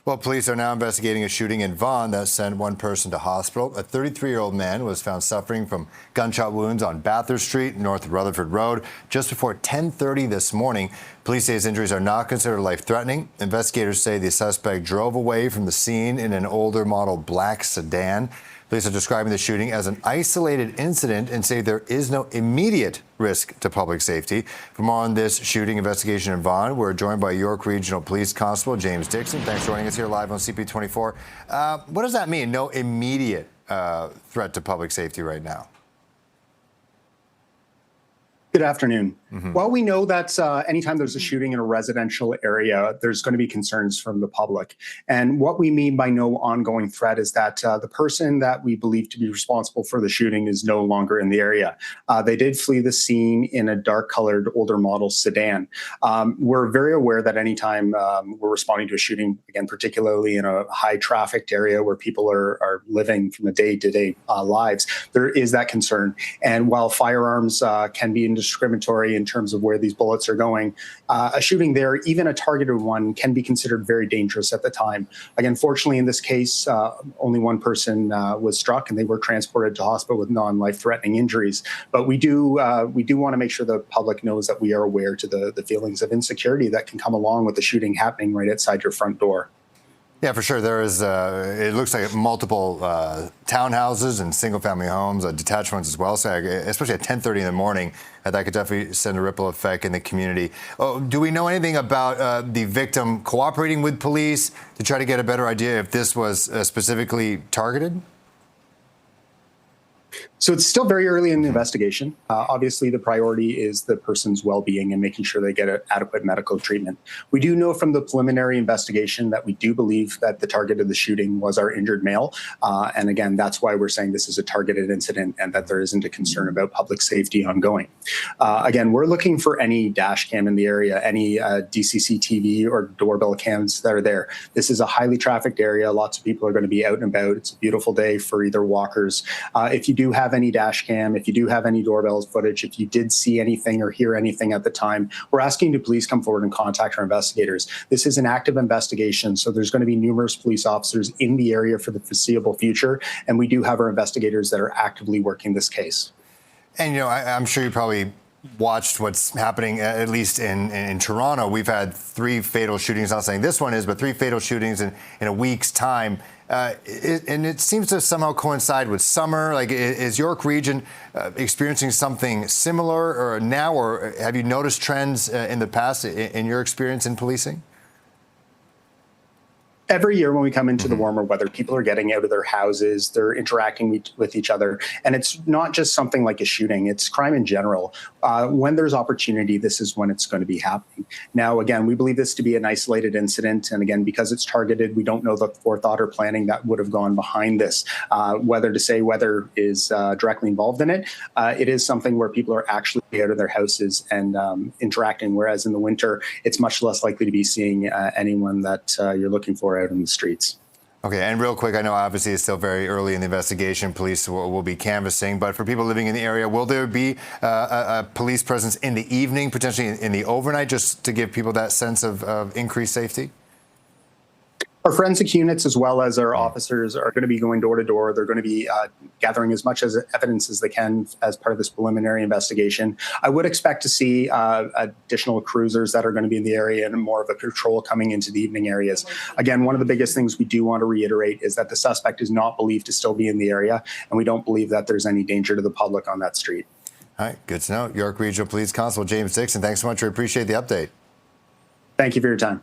Well, police are now investigating a shooting in Vaughan that sent one person to hospital. A 33-year-old man was found suffering from gunshot wounds on Bathurst Street, north of Rutherford Road, just before 10:30 this morning. Police say his injuries are not considered life-threatening. Investigators say the suspect drove away from the scene in an older model black sedan. Police are describing the shooting as an isolated incident and say there is no immediate risk to public safety. For more on this shooting investigation in Vaughan, we're joined by York Regional Police Constable James Dickson. Thanks for joining us here live on CP24. What does that mean, no immediate threat to public safety right now? Good afternoon. Well, we know that anytime there's a shooting in a residential area, there's going to be concerns from the public. And what we mean by no ongoing threat is that the person that we believe to be responsible for the shooting is no longer in the area. They did flee the scene in a dark-colored older model sedan. We're very aware that anytime we're responding to a shooting, again, particularly in a high-trafficked area where people are living from the day-to-day lives, there is that concern. And while firearms can be indiscriminatory in terms of where these bullets are going, a shooting there, even a targeted one, can be considered very dangerous at the time. Again, fortunately, in this case, only one person was struck, and they were transported to hospital with non-life-threatening injuries. But we do want to make sure the public knows that we are aware to the feelings of insecurity that can come along with the shooting happening right outside your front door. Yeah, for sure. There is, it looks like multiple townhouses and single-family homes, detached ones as well. So especially at 10:30 in the morning, that could definitely send a ripple effect in the community. Oh, do we know anything about the victim cooperating with police to try to get a better idea if this was specifically targeted? So it's still very early in the investigation. Obviously, the priority is the person's well-being and making sure they get adequate medical treatment. We do know from the preliminary investigation that we do believe that the target of the shooting was our injured male. And again, that's why we're saying this is a targeted incident and that there isn't a concern about public safety ongoing. Again, we're looking for any dash cam in the area, any DCCTV or doorbell cams that are there. This is a highly trafficked area. Lots of people are going to be out and about. It's a beautiful day for either walkers. If you do have any dash cam, if you do have any doorbell footage, if you did see anything or hear anything at the time, we're asking the police come forward and contact our investigators. This is an active investigation, so there's going to be numerous police officers in the area for the foreseeable future, and we do have our investigators that are actively working this case. And, you know, I'm sure you probably watched what's happening, at least in Toronto. We've had 3 fatal shootings, not saying this one is, but 3 fatal shootings in a week's time. And it seems to somehow coincide with summer. Like, is York Region experiencing something similar or now, or have you noticed trends in the past in your experience in policing? Every year when we come into the warmer weather, people are getting out of their houses, they're interacting with each other. And it's not just something like a shooting, it's crime in general. When there's opportunity, this is when it's going to be happening. Now, again, we believe this to be an isolated incident. And again, because it's targeted, we don't know the forethought or planning that would have gone behind this. Whether to say weather is directly involved in it, it is something where people are actually out of their houses and interacting. Whereas in the winter, it's much less likely to be seeing anyone that you're looking for out in the streets. Okay, and real quick, I know obviously it's still very early in the investigation. Police will be canvassing, but for people living in the area, will there be a police presence in the evening, potentially in the overnight, just to give people that sense of increased safety? Our forensic units, as well as our officers, are going to be going door to door. They're going to be gathering as much evidence as they can as part of this preliminary investigation. I would expect to see additional cruisers that are going to be in the area and more of a patrol coming into the evening areas. Again, one of the biggest things we do want to reiterate is that the suspect is not believed to still be in the area, and we don't believe that there's any danger to the public on that street. All right, good to know. York Regional Police Constable James Dickson, thanks so much. We appreciate the update. Thank you for your time.